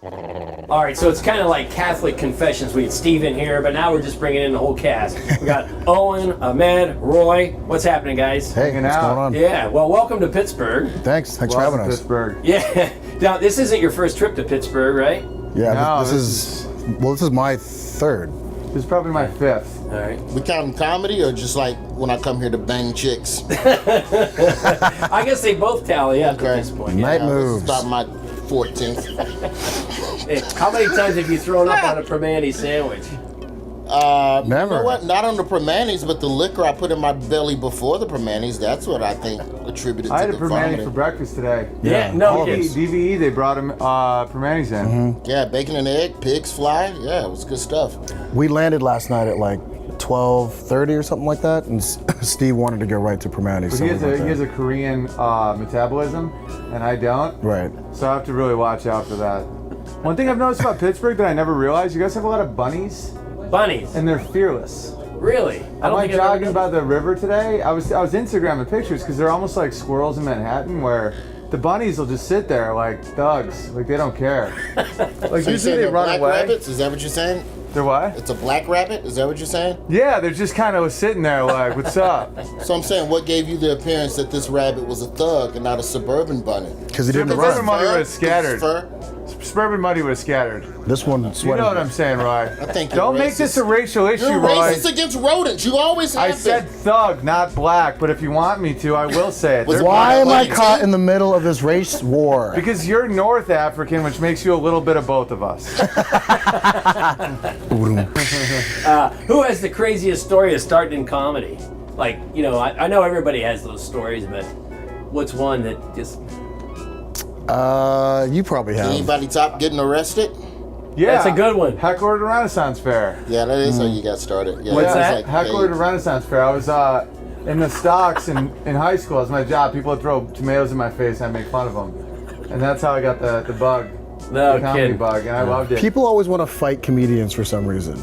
All right, so it's kind of like Catholic confessions. We had Steve in here, but now we're just bringing in the whole cast. We got Owen, Ahmed, Roy. What's happening, guys? Hey, what's going on? Yeah, well, welcome to Pittsburgh. Thanks for having us. Pittsburgh. Yeah. Now, this isn't your first trip to Pittsburgh, right? Yeah, No, this is my third. This is probably my fifth. All right. We counting comedy or just like when I come here to bang chicks? I guess they both tally up at this point. Night This moves. is about my 14th. Hey, how many times have you thrown up on a Primanti sandwich? Never. You know what? Not on the Primantis, but the liquor I put in my belly before the Primantis, that's what I think attributed I to had a the Primanti vomiting. for breakfast today. Yeah, no all of kidding. us. DVE, they brought him Primantis in. Yeah, bacon and egg, pigs fly. Yeah, it was good stuff. We landed last night at like 12:30 or something like that, and Steve wanted to go right to Primanti. But he has a Korean metabolism, and I don't. Right. So I have to really watch out for that. One thing I've noticed about Pittsburgh that I never realized, you guys have a lot of bunnies, Bunnies. and they're fearless. Really? I'm like think I've ever jogging by the river today. I was Instagramming pictures because they're almost like squirrels in Manhattan, where the bunnies will just sit there like thugs, like they don't care. Like So you usually saying they they're run black away. rabbits? Is that what you're saying? They're what? It's a black rabbit? Is that what you're saying? Yeah, they're just kind of sitting there like, what's up? So I'm saying, what gave you the appearance that this rabbit was a thug and not a suburban bunny? Because he didn't Suburban run. Money Fur? would have scattered. Fur? Suburban Muddy would have scattered. This one You sweated. know what I'm saying, Roy? I think you're Don't make racist. this a racial issue, You're Roy. racist against rodents. You always have I said been. thug, not black, but if you want me to, I will say it. Was They're- Why am I Bunny caught too? in the middle of this race war? Because you're North African, which makes you a little bit of both of us. Who has the craziest story of starting in comedy? Like, you know, I know everybody has those stories, but what's one that just... You probably have. Anybody top getting arrested? Yeah, That's a good one. Heckler at a Renaissance Fair. Yeah, that is how you got started. Yeah, What's it's that? like, Heckler at a Renaissance Fair. I was in the stocks in high school. It was my job. People would throw tomatoes in my face and I'd make fun of them. And that's how I got the bug. No the comedy kidding. bug, and I loved it. People always want to fight comedians for some reason.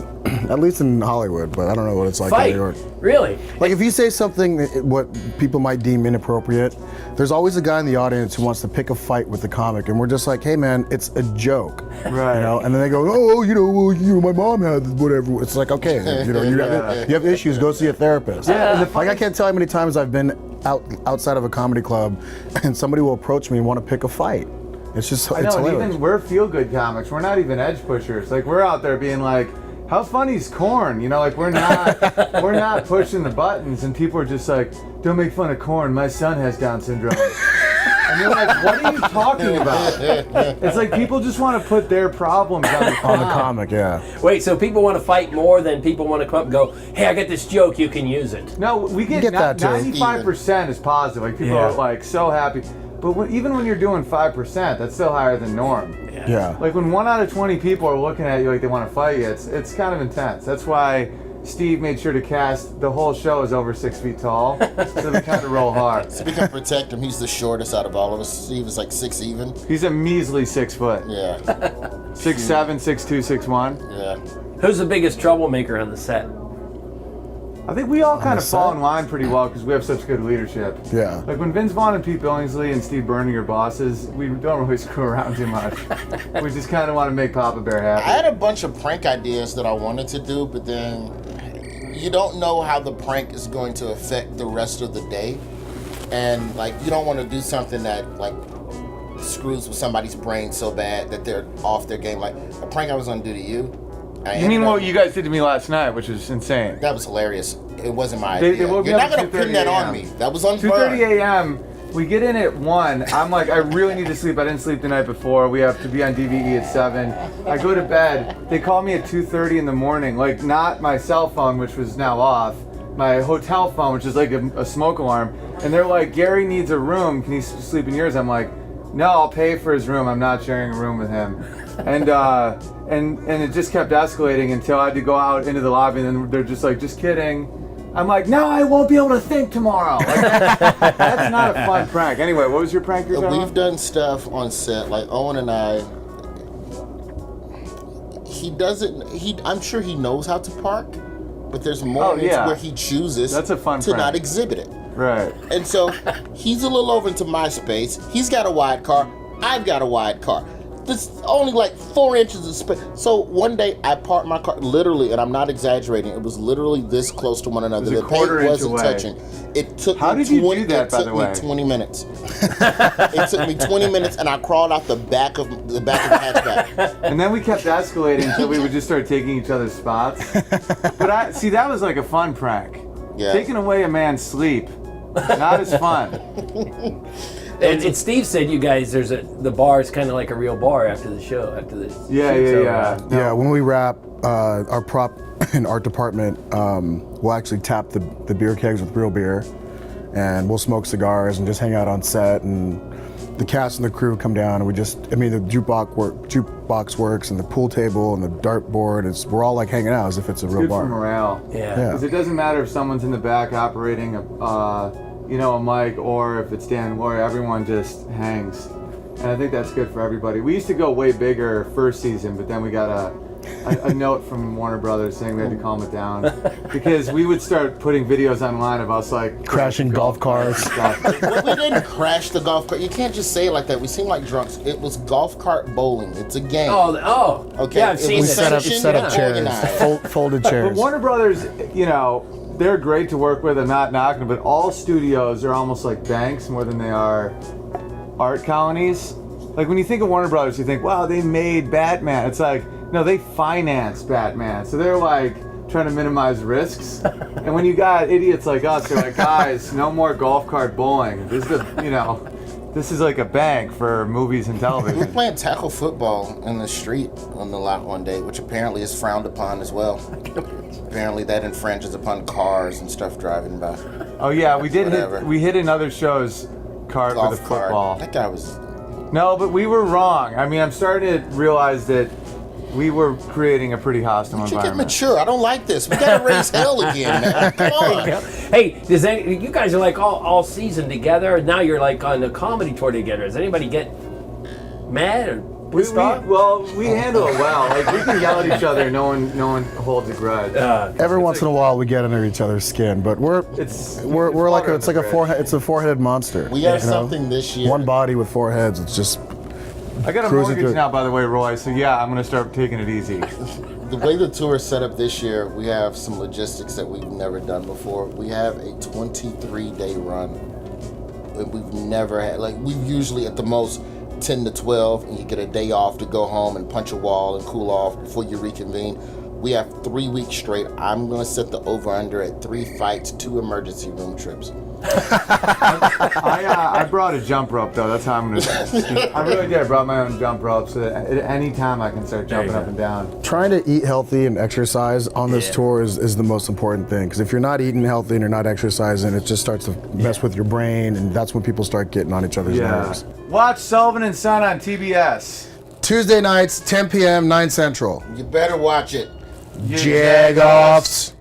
At least in Hollywood, but I don't know what it's like in Fight? New York. Really? Like if you say something what people might deem inappropriate, there's always a guy in the audience who wants to pick a fight with the comic, and we're just like, hey man, it's a joke, Right. You know? And then they go, oh, my mom had whatever. It's like, okay, you have issues, go see a therapist. Yeah, and Like I can't tell how many times I've been outside of a comedy club, and somebody will approach me and want to pick a fight. It's just, I it's know, and hilarious. even we're feel-good comics. We're not even edge pushers. Like we're out there being like, how funny is corn? You know, like we're not pushing the buttons, and people are just like, don't make fun of corn. My son has Down syndrome. And you're like, what are you talking about? It's like people just want to put their problems on the On the comic, yeah. Wait, so people want to fight more than people want to come up and go, hey, I got this joke, you can use it. No, we get, get that too. 95% is positive. Like people are like so happy. But even when you're doing 5%, that's still higher than norm. Yeah. Like when 1 out of 20 people are looking at you like they want to fight you, it's kind of intense. That's why Steve made sure to cast the whole show is over 6 feet tall, so we kind of roll hard. So we can protect him. He's the shortest out of all of us. Steve is like 6 even. He's a measly 6 foot. Yeah, 6'7", 6'2", 6'1". yeah. Who's the biggest troublemaker on the set? I think we all kind of the fall set? in line pretty well because we have such good leadership. Yeah. Like when Vince Vaughn and Pete Billingsley and Steve Burning are bosses, we don't really screw around too much. We just kind of want to make Papa Bear I happy. had a bunch of prank ideas that I wanted to do, but then you don't know how the prank is going to affect the rest of the day. And like you don't want to do something that like screws with somebody's brain so bad that they're off their game. Like a prank I was gonna do to you. You mean what you guys did to me last night, which is insane. That was hilarious. It wasn't my They idea. woke me You're up not at gonna pin that 2:30 on me. That was unfair. 2:30 a.m. We get in at 1. I'm like, I really need to sleep. I didn't sleep the night before. We have to be on DVE at 7. I go to bed. They call me at 2:30 in the morning. Like, not my cell phone, which was now off. My hotel phone, which is like a smoke alarm. And they're like, Gary needs a room. Can he sleep in yours? I'm like, no, I'll pay for his room. I'm not sharing a room with him. And it just kept escalating until I had to go out into the lobby. And then they're just like, just kidding. I'm like, no, I won't be able to think tomorrow. Like, that's not a fun prank. Anyway, what was your prank you're talking We've about? done stuff on set, like Owen and I. I'm sure he knows how to park, but there's moments where he chooses That's a fun to prank. not exhibit it. Right. And so he's a little over into my space. He's got a wide car. I've got a wide car. There's only like 4 inches of space. So one day I parked my car, literally, and I'm not exaggerating. It was literally this close to one another. It was The a quarter paint inch wasn't away. touching. It took How me did you 20, do that, it by took the me way? 20 minutes. It took me 20 minutes, and I crawled out the back of the hatchback. And then we kept escalating until we would just start taking each other's spots. But see, that was like a fun prank. Yeah. Taking away a man's sleep, not as fun. And Steve said you guys, the bar is kind of like a real bar after the show, after the Yeah. Yeah, when we wrap, our prop and art department will actually tap the beer kegs with real beer, and we'll smoke cigars and just hang out on set, and the cast and the crew come down, and the jukebox works, and the pool table and the dartboard. We're all like hanging out as if it's a real Good bar. for morale. Yeah. Because it doesn't matter if someone's in the back operating a mic, or if it's Dan and Lori, everyone just hangs. And I think that's good for everybody. We used to go way bigger first season, but then we got a note from Warner Brothers saying we had to calm it down because we would start putting videos online of us like Crashing golf carts. Well, we didn't crash the golf cart. You can't just say it like that. We seem like drunks. It was golf cart bowling. It's a game. Oh. Okay, Yeah, I've it seen was that. Set up chairs, organized. folded But chairs. Warner Brothers, they're great to work with. I'm not knocking them, but all studios are almost like banks more than they are art colonies. Like when you think of Warner Brothers, you think, wow, they made Batman. It's like, no, they financed Batman. So they're like trying to minimize risks. And when you got idiots like us, they're like, guys, no more golf cart bowling. This is like a bank for movies and We were television. playing tackle football in the street on the lot one day, which apparently is frowned upon as well. Apparently that infringes upon cars and stuff driving by. Oh yeah, we did Whatever. we hit another show's cart with a Golf football. cart. That guy was. No, but we were wrong. I mean, I'm starting to realize that we were creating a pretty hostile You get environment. mature. I don't like this. We gotta raise hell again, man. Come on. Hey, you guys are like all season together. Now you're like on a comedy tour together. Does anybody get mad or pissed off? We handle it well. Like we can yell at each other. No one holds a grudge. Every once in a while, we get under each other's skin, but we're like it's like a four-headed monster. We have something this year. One body with 4 heads. It's just I got a cruising mortgage through. now, by the way, Roy. So yeah, I'm gonna start taking it easy. The way the tour is set up this year, we have some logistics that we've never done before. We have a 23-day run. We've never had, we've usually at the most 10 to 12, and you get a day off to go home and punch a wall and cool off before you reconvene. We have 3 weeks straight. I'm gonna set the over/under at 3 fights, 2 emergency room trips. I brought a jump rope though. That's how I'm gonna. I really did. I brought my own jump rope so that at any time I can start jumping up and down. trying to eat healthy and exercise on this tour is the most important thing. Because if you're not eating healthy and you're not exercising, it just starts to mess with your brain, and that's when people start getting on each other's nerves. Watch Sullivan and Son on TBS. Tuesday nights, 10 p.m., 9 Central. You better watch it. Jagoffs.